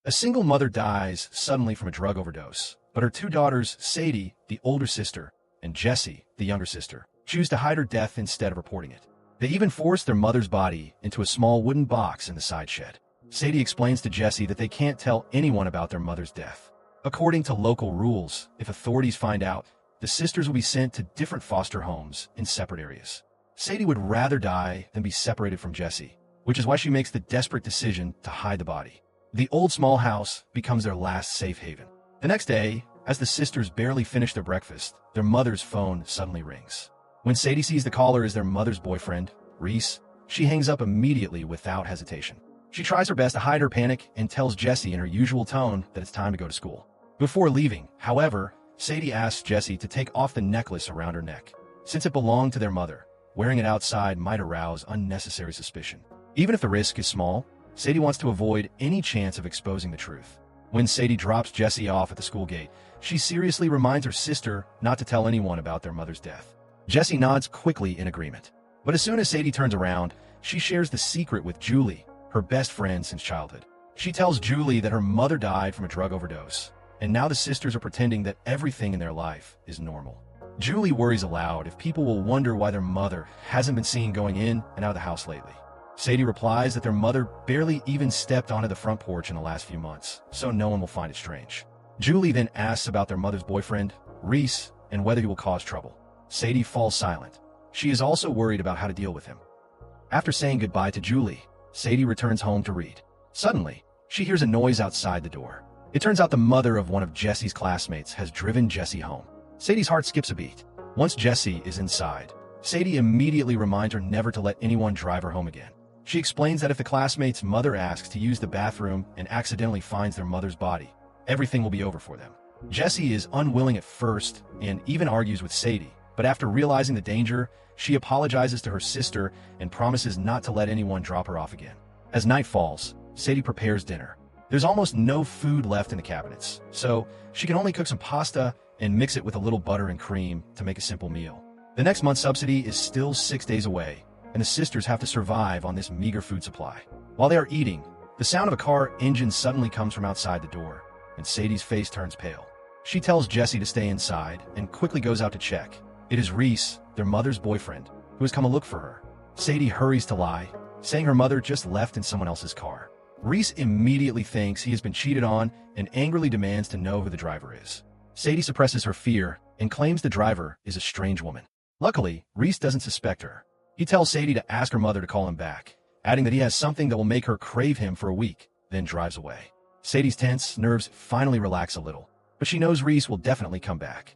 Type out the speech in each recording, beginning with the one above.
A single mother dies suddenly from a drug overdose, but her two daughters, Sadie, the older sister, and Jessie, the younger sister, choose to hide her death instead of reporting it. They even force their mother's body into a small wooden box in the side shed. Sadie explains to Jessie that they can't tell anyone about their mother's death. According to local rules, if authorities find out, the sisters will be sent to different foster homes in separate areas. Sadie would rather die than be separated from Jessie, which is why she makes the desperate decision to hide the body. The old small house becomes their last safe haven. The next day, as the sisters barely finish their breakfast, their mother's phone suddenly rings. When Sadie sees the caller as their mother's boyfriend, Reece, she hangs up immediately without hesitation. She tries her best to hide her panic and tells Jessie in her usual tone that it's time to go to school. Before leaving, however, Sadie asks Jessie to take off the necklace around her neck. Since it belonged to their mother, wearing it outside might arouse unnecessary suspicion. Even if the risk is small, Sadie wants to avoid any chance of exposing the truth. When Sadie drops Jessie off at the school gate, she seriously reminds her sister not to tell anyone about their mother's death. Jessie nods quickly in agreement. But as soon as Sadie turns around, she shares the secret with Julie, her best friend since childhood. She tells Julie that her mother died from a drug overdose, and now the sisters are pretending that everything in their life is normal. Julie worries aloud if people will wonder why their mother hasn't been seen going in and out of the house lately. Sadie replies that their mother barely even stepped onto the front porch in the last few months, so no one will find it strange. Julie then asks about their mother's boyfriend, Reece, and whether he will cause trouble. Sadie falls silent. She is also worried about how to deal with him. After saying goodbye to Julie, Sadie returns home to read. Suddenly, she hears a noise outside the door. It turns out the mother of one of Jessie's classmates has driven Jessie home. Sadie's heart skips a beat. Once Jessie is inside, Sadie immediately reminds her never to let anyone drive her home again. She explains that if the classmate's mother asks to use the bathroom and accidentally finds their mother's body, everything will be over for them. Jessie is unwilling at first and even argues with Sadie, but after realizing the danger, she apologizes to her sister and promises not to let anyone drop her off again. As night falls, Sadie prepares dinner. There's almost no food left in the cabinets, so she can only cook some pasta and mix it with a little butter and cream to make a simple meal. The next month's subsidy is still 6 days away, and the sisters have to survive on this meager food supply. While they are eating, the sound of a car engine suddenly comes from outside the door, and Sadie's face turns pale. She tells Jessie to stay inside and quickly goes out to check. It is Reece, their mother's boyfriend, who has come to look for her. Sadie hurries to lie, saying her mother just left in someone else's car. Reece immediately thinks he has been cheated on and angrily demands to know who the driver is. Sadie suppresses her fear and claims the driver is a strange woman. Luckily, Reece doesn't suspect her. He tells Sadie to ask her mother to call him back, adding that he has something that will make her crave him for a week, then drives away. Sadie's tense nerves finally relax a little, but she knows Reece will definitely come back.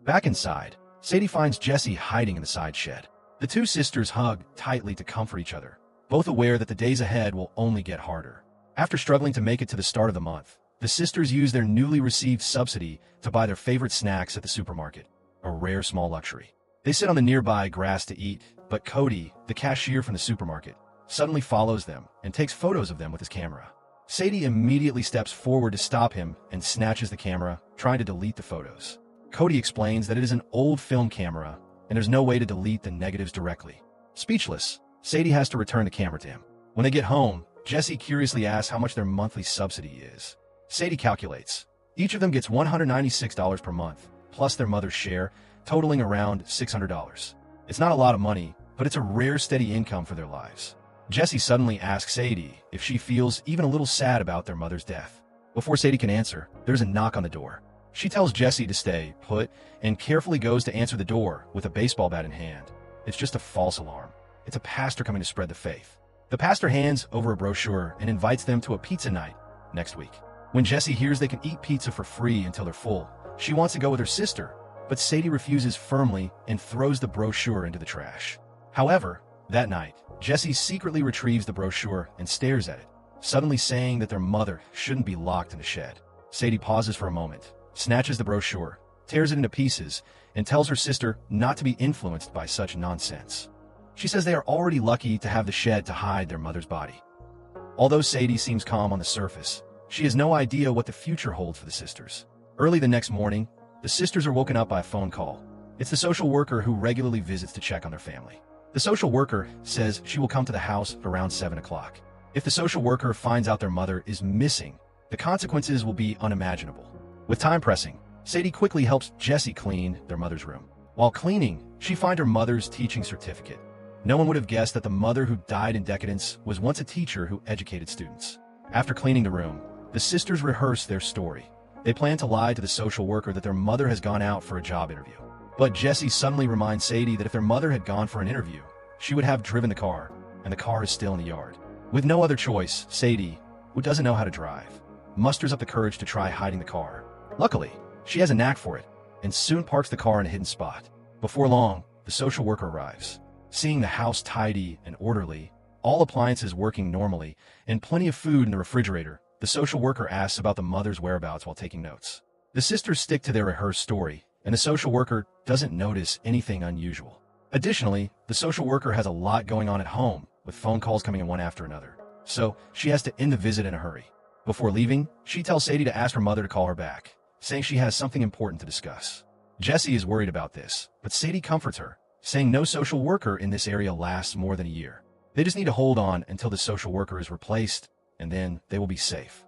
Back inside, Sadie finds Jessie hiding in the side shed. The two sisters hug tightly to comfort each other, both aware that the days ahead will only get harder. After struggling to make it to the start of the month, the sisters use their newly received subsidy to buy their favorite snacks at the supermarket, a rare small luxury. They sit on the nearby grass to eat, but Cody, the cashier from the supermarket, suddenly follows them and takes photos of them with his camera. Sadie immediately steps forward to stop him and snatches the camera, trying to delete the photos. Cody explains that it is an old film camera and there's no way to delete the negatives directly. Speechless, Sadie has to return the camera to him. When they get home, Jessie curiously asks how much their monthly subsidy is. Sadie calculates. Each of them gets $196 per month, plus their mother's share, totaling around $600. It's not a lot of money, but it's a rare steady income for their lives. Jessie suddenly asks Sadie if she feels even a little sad about their mother's death. Before Sadie can answer, there's a knock on the door. She tells Jessie to stay put and carefully goes to answer the door with a baseball bat in hand. It's just a false alarm. It's a pastor coming to spread the faith. The pastor hands over a brochure and invites them to a pizza night next week. When Jessie hears they can eat pizza for free until they're full, she wants to go with her sister, but Sadie refuses firmly and throws the brochure into the trash. However, that night, Jessie secretly retrieves the brochure and stares at it, suddenly saying that their mother shouldn't be locked in the shed. Sadie pauses for a moment, snatches the brochure, tears it into pieces, and tells her sister not to be influenced by such nonsense. She says they are already lucky to have the shed to hide their mother's body. Although Sadie seems calm on the surface, she has no idea what the future holds for the sisters. Early the next morning, the sisters are woken up by a phone call. It's the social worker who regularly visits to check on their family. The social worker says she will come to the house around 7 o'clock. If the social worker finds out their mother is missing, the consequences will be unimaginable. With time pressing, Sadie quickly helps Jessie clean their mother's room. While cleaning, she finds her mother's teaching certificate. No one would have guessed that the mother who died in decadence was once a teacher who educated students. After cleaning the room, the sisters rehearse their story. They plan to lie to the social worker that their mother has gone out for a job interview. But Jessie suddenly reminds Sadie that if their mother had gone for an interview, she would have driven the car, and the car is still in the yard. With no other choice, Sadie, who doesn't know how to drive, musters up the courage to try hiding the car. Luckily, she has a knack for it, and soon parks the car in a hidden spot. Before long, the social worker arrives. Seeing the house tidy and orderly, all appliances working normally, and plenty of food in the refrigerator, the social worker asks about the mother's whereabouts while taking notes. The sisters stick to their rehearsed story, and the social worker doesn't notice anything unusual. Additionally, the social worker has a lot going on at home, with phone calls coming in one after another. So, she has to end the visit in a hurry. Before leaving, she tells Sadie to ask her mother to call her back, saying she has something important to discuss. Jessie is worried about this, but Sadie comforts her, saying no social worker in this area lasts more than a year. They just need to hold on until the social worker is replaced, and then they will be safe.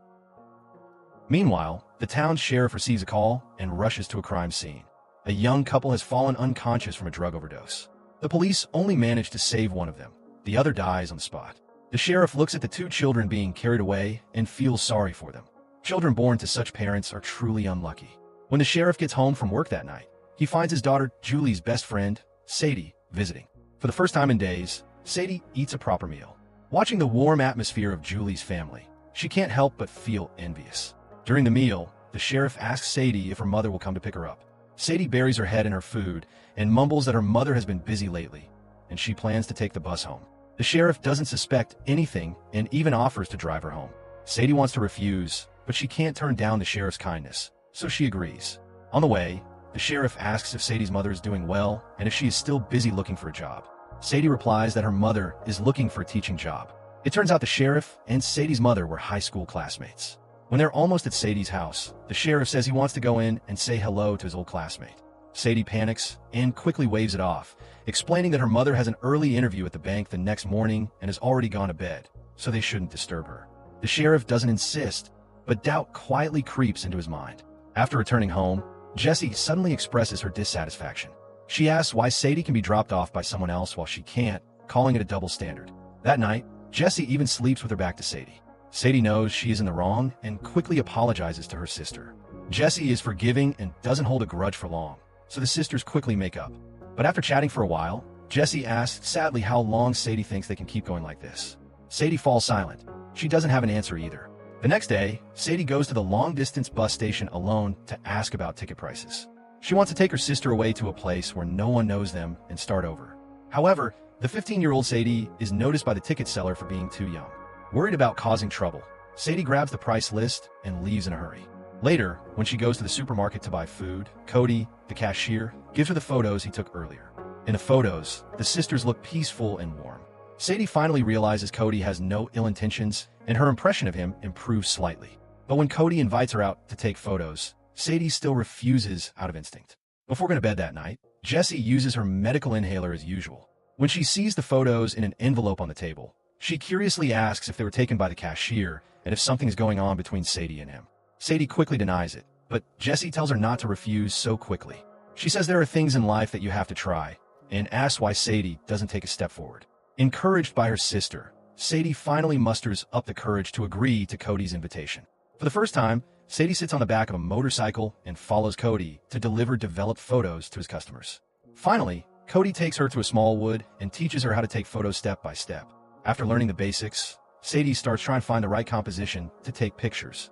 Meanwhile, the town's sheriff receives a call and rushes to a crime scene. A young couple has fallen unconscious from a drug overdose. The police only manage to save one of them. The other dies on the spot. The sheriff looks at the two children being carried away and feels sorry for them. Children born to such parents are truly unlucky. When the sheriff gets home from work that night, he finds his daughter Julie's best friend, Sadie, visiting. For the first time in days, Sadie eats a proper meal. Watching the warm atmosphere of Julie's family, she can't help but feel envious. During the meal, the sheriff asks Sadie if her mother will come to pick her up. Sadie buries her head in her food and mumbles that her mother has been busy lately, and she plans to take the bus home. The sheriff doesn't suspect anything and even offers to drive her home. Sadie wants to refuse, but she can't turn down the sheriff's kindness, so she agrees. On the way, the sheriff asks if Sadie's mother is doing well and if she is still busy looking for a job. Sadie replies that her mother is looking for a teaching job. It turns out the sheriff and Sadie's mother were high school classmates. When they're almost at Sadie's house, the sheriff says he wants to go in and say hello to his old classmate. Sadie panics and quickly waves it off, explaining that her mother has an early interview at the bank the next morning and has already gone to bed, so they shouldn't disturb her. The sheriff doesn't insist, but doubt quietly creeps into his mind. After returning home, Jessie suddenly expresses her dissatisfaction. She asks why Sadie can be dropped off by someone else while she can't, calling it a double standard. That night, Jessie even sleeps with her back to Sadie. Sadie knows she is in the wrong and quickly apologizes to her sister. Jessie is forgiving and doesn't hold a grudge for long, so the sisters quickly make up. But after chatting for a while, Jessie asks sadly how long Sadie thinks they can keep going like this. Sadie falls silent. She doesn't have an answer either. The next day, Sadie goes to the long-distance bus station alone to ask about ticket prices. She wants to take her sister away to a place where no one knows them and start over. However, the 15-year-old Sadie is noticed by the ticket seller for being too young. Worried about causing trouble, Sadie grabs the price list and leaves in a hurry. Later, when she goes to the supermarket to buy food, Cody, the cashier, gives her the photos he took earlier. In the photos, the sisters look peaceful and warm. Sadie finally realizes Cody has no ill intentions, and her impression of him improves slightly. But when Cody invites her out to take photos, Sadie still refuses out of instinct. Before going to bed that night, Jessie uses her medical inhaler as usual. When she sees the photos in an envelope on the table, she curiously asks if they were taken by the cashier and if something is going on between Sadie and him. Sadie quickly denies it, but Jessie tells her not to refuse so quickly. She says there are things in life that you have to try, and asks why Sadie doesn't take a step forward. Encouraged by her sister, Sadie finally musters up the courage to agree to Cody's invitation. For the first time, Sadie sits on the back of a motorcycle and follows Cody to deliver developed photos to his customers. Finally, Cody takes her to a small wood and teaches her how to take photos step by step. After learning the basics, Sadie starts trying to find the right composition to take pictures.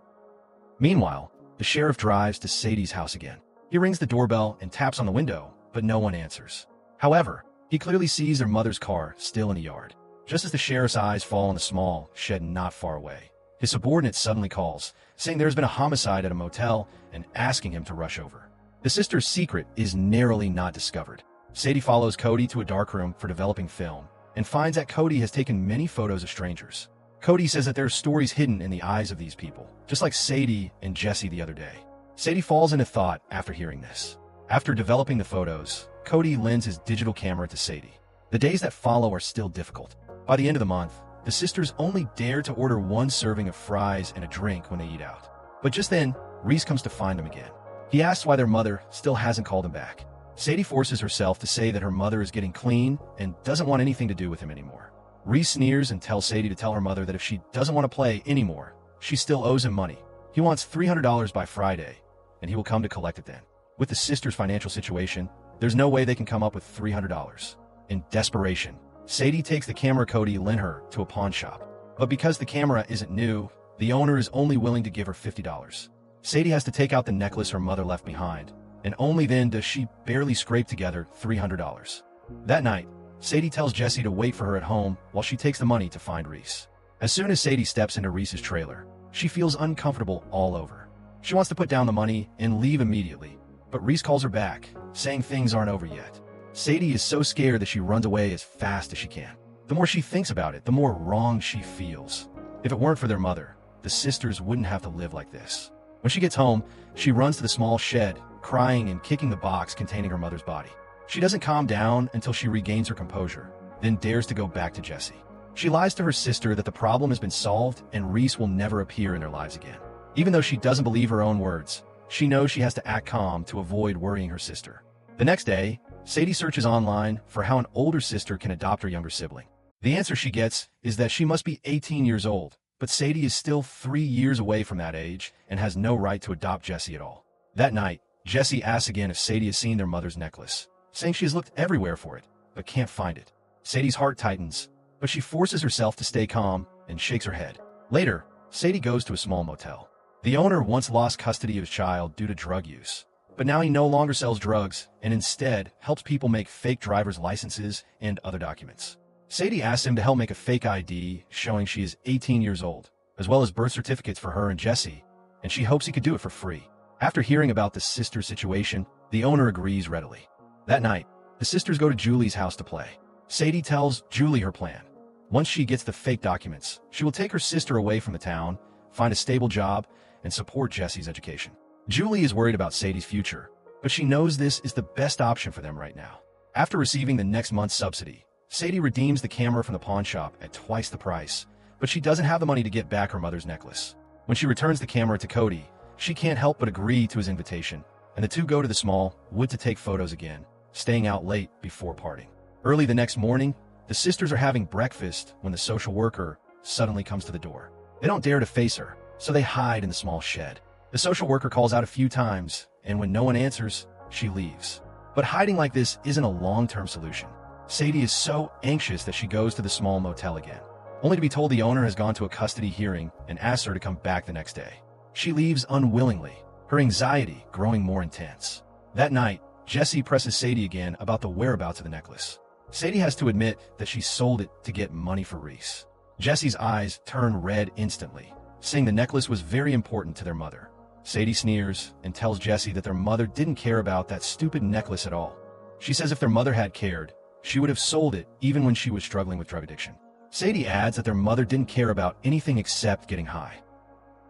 Meanwhile, the sheriff drives to Sadie's house again. He rings the doorbell and taps on the window, but no one answers. However, he clearly sees their mother's car still in the yard. Just as the sheriff's eyes fall on the small shed not far away, his subordinate suddenly calls, saying there's been a homicide at a motel and asking him to rush over. The sister's secret is narrowly not discovered. Sadie follows Cody to a darkroom for developing film and finds that Cody has taken many photos of strangers. Cody says that there are stories hidden in the eyes of these people, just like Sadie and Jessie the other day. Sadie falls into thought after hearing this. After developing the photos, Cody lends his digital camera to Sadie. The days that follow are still difficult. By the end of the month, The sisters only dare to order one serving of fries and a drink when they eat out. But just then, Reece comes to find them again. He asks why their mother still hasn't called him back. Sadie forces herself to say that her mother is getting clean and doesn't want anything to do with him anymore. Reece sneers and tells Sadie to tell her mother that if she doesn't want to play anymore, she still owes him money. He wants $300 by Friday, and he will come to collect it then. With the sisters' financial situation, there's no way they can come up with $300. In desperation, Sadie takes the camera Cody lent her to a pawn shop. But because the camera isn't new, the owner is only willing to give her $50. Sadie has to take out the necklace her mother left behind, and only then does she barely scrape together $300. That night, Sadie tells Jessie to wait for her at home while she takes the money to find Reece. As soon as Sadie steps into Reece's trailer, she feels uncomfortable all over. She wants to put down the money and leave immediately, but Reece calls her back, saying things aren't over yet. Sadie is so scared that she runs away as fast as she can. The more she thinks about it, the more wrong she feels. If it weren't for their mother, the sisters wouldn't have to live like this. When she gets home, she runs to the small shed, crying and kicking the box containing her mother's body. She doesn't calm down until she regains her composure, then dares to go back to Jessie. She lies to her sister that the problem has been solved and Reece will never appear in their lives again. Even though she doesn't believe her own words, she knows she has to act calm to avoid worrying her sister. The next day, Sadie searches online for how an older sister can adopt her younger sibling. The answer she gets is that she must be 18 years old, but Sadie is still 3 years away from that age and has no right to adopt Jessie at all. That night, Jessie asks again if Sadie has seen their mother's necklace, saying she has looked everywhere for it, but can't find it. Sadie's heart tightens, but she forces herself to stay calm and shakes her head. Later, Sadie goes to a small motel. The owner once lost custody of his child due to drug use, but now he no longer sells drugs and instead helps people make fake driver's licenses and other documents. Sadie asks him to help make a fake ID showing she is 18 years old, as well as birth certificates for her and Jessie, and she hopes he could do it for free. After hearing about the sister situation, the owner agrees readily. That night, the sisters go to Julie's house to play. Sadie tells Julie her plan. Once she gets the fake documents, she will take her sister away from the town, find a stable job, and support Jessie's education. Julie is worried about Sadie's future, but she knows this is the best option for them right now. After receiving the next month's subsidy, Sadie redeems the camera from the pawn shop at twice the price, but she doesn't have the money to get back her mother's necklace. When she returns the camera to Cody, she can't help but agree to his invitation, and the two go to the small wood to take photos again, staying out late before parting. Early the next morning, the sisters are having breakfast when the social worker suddenly comes to the door. They don't dare to face her, so they hide in the small shed. The social worker calls out a few times, and when no one answers, she leaves. But hiding like this isn't a long-term solution. Sadie is so anxious that she goes to the small motel again, only to be told the owner has gone to a custody hearing and asks her to come back the next day. She leaves unwillingly, her anxiety growing more intense. That night, Jessie presses Sadie again about the whereabouts of the necklace. Sadie has to admit that she sold it to get money for Reece. Jessie's eyes turn red instantly, saying the necklace was very important to their mother. Sadie sneers and tells Jessie that their mother didn't care about that stupid necklace at all. She says if their mother had cared, she would have sold it even when she was struggling with drug addiction. Sadie adds that their mother didn't care about anything except getting high.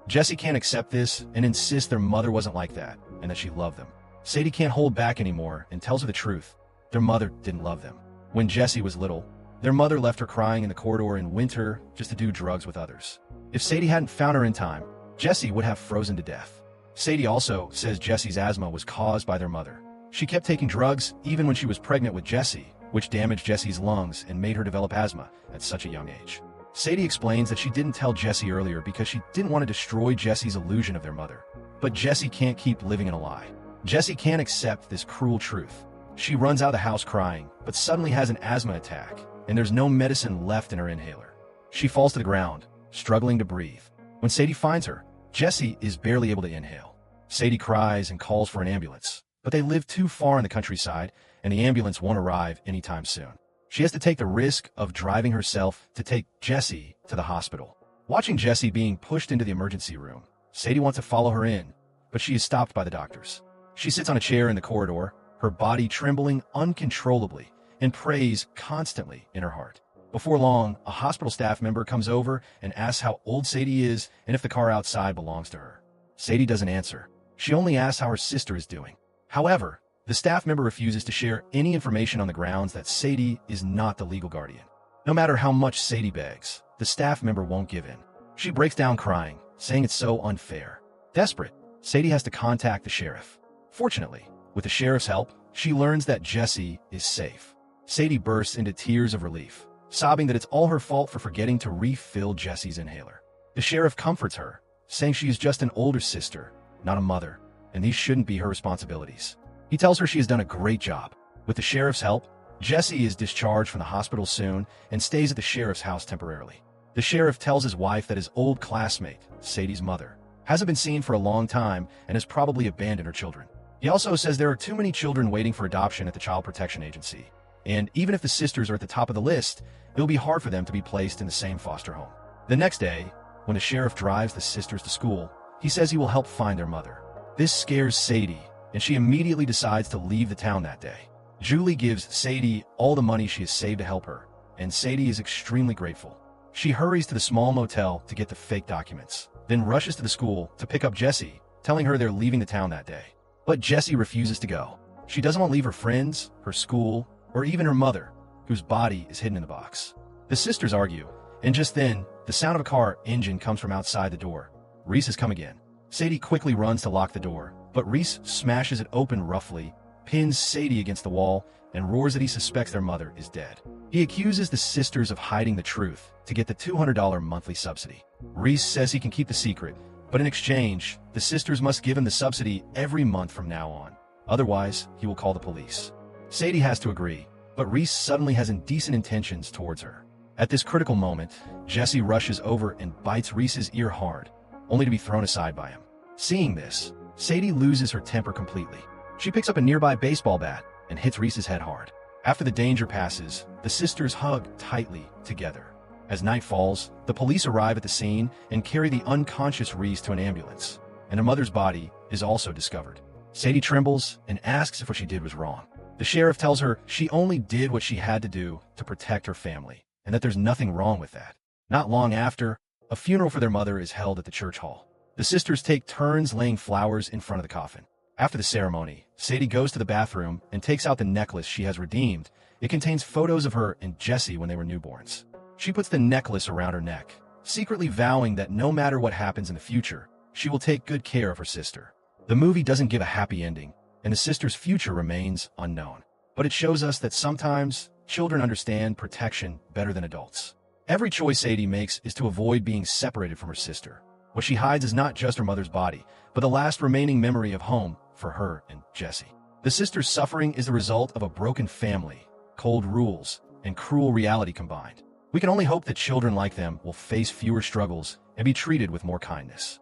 Jessie can't accept this and insists their mother wasn't like that and that she loved them. Sadie can't hold back anymore and tells her the truth. Their mother didn't love them. When Jessie was little, their mother left her crying in the corridor in winter just to do drugs with others. If Sadie hadn't found her in time, Jessie would have frozen to death. Sadie also says Jessie's asthma was caused by their mother. She kept taking drugs even when she was pregnant with Jessie, which damaged Jessie's lungs and made her develop asthma at such a young age. Sadie explains that she didn't tell Jessie earlier because she didn't want to destroy Jessie's illusion of their mother. But Jessie can't keep living in a lie. Jessie can't accept this cruel truth. She runs out of the house crying, but suddenly has an asthma attack, and there's no medicine left in her inhaler. She falls to the ground, struggling to breathe. When Sadie finds her, Jessie is barely able to inhale. Sadie cries and calls for an ambulance, but they live too far in the countryside, and the ambulance won't arrive anytime soon. She has to take the risk of driving herself to take Jessie to the hospital. Watching Jessie being pushed into the emergency room, Sadie wants to follow her in, but she is stopped by the doctors. She sits on a chair in the corridor, her body trembling uncontrollably, and prays constantly in her heart. Before long, a hospital staff member comes over and asks how old Sadie is and if the car outside belongs to her. Sadie doesn't answer. She only asks how her sister is doing. However, the staff member refuses to share any information on the grounds that Sadie is not the legal guardian. No matter how much Sadie begs, the staff member won't give in. She breaks down crying, saying it's so unfair. Desperate, Sadie has to contact the sheriff. Fortunately, with the sheriff's help, she learns that Jessie is safe. Sadie bursts into tears of relief, sobbing that it's all her fault for forgetting to refill Jessie's inhaler. The sheriff comforts her, saying she is just an older sister, not a mother, and these shouldn't be her responsibilities. He tells her she has done a great job. With the sheriff's help, Jessie is discharged from the hospital soon and stays at the sheriff's house temporarily. The sheriff tells his wife that his old classmate, Sadie's mother, hasn't been seen for a long time and has probably abandoned her children. He also says there are too many children waiting for adoption at the Child Protection Agency, and even if the sisters are at the top of the list, it'll be hard for them to be placed in the same foster home. The next day, when the sheriff drives the sisters to school, he says he will help find their mother. This scares Sadie, and she immediately decides to leave the town that day. Julie gives Sadie all the money she has saved to help her, and Sadie is extremely grateful. She hurries to the small motel to get the fake documents, then rushes to the school to pick up Jessie, telling her they're leaving the town that day. But Jessie refuses to go. She doesn't want to leave her friends, her school, or even her mother, whose body is hidden in the box. The sisters argue, and just then, the sound of a car engine comes from outside the door. Reece has come again. Sadie quickly runs to lock the door, but Reece smashes it open roughly, pins Sadie against the wall, and roars that he suspects their mother is dead. He accuses the sisters of hiding the truth to get the $200 monthly subsidy. Reece says he can keep the secret, but in exchange, the sisters must give him the subsidy every month from now on. Otherwise, he will call the police. Sadie has to agree, but Reece suddenly has indecent intentions towards her. At this critical moment, Jessie rushes over and bites Reece's ear hard, only to be thrown aside by him. Seeing this, Sadie loses her temper completely. She picks up a nearby baseball bat and hits Reece's head hard. After the danger passes, the sisters hug tightly together. As night falls, the police arrive at the scene and carry the unconscious Reece to an ambulance, and her mother's body is also discovered. Sadie trembles and asks if what she did was wrong. The sheriff tells her she only did what she had to do to protect her family, and that there's nothing wrong with that. Not long after, a funeral for their mother is held at the church hall. The sisters take turns laying flowers in front of the coffin. After the ceremony, Sadie goes to the bathroom and takes out the necklace she has redeemed. It contains photos of her and Jessie when they were newborns. She puts the necklace around her neck, secretly vowing that no matter what happens in the future, she will take good care of her sister. The movie doesn't give a happy ending, and the sisters' future remains unknown. But it shows us that sometimes children understand protection better than adults. Every choice Sadie makes is to avoid being separated from her sister. What she hides is not just her mother's body, but the last remaining memory of home for her and Jessie. The sisters' suffering is the result of a broken family, cold rules, and cruel reality combined. We can only hope that children like them will face fewer struggles and be treated with more kindness.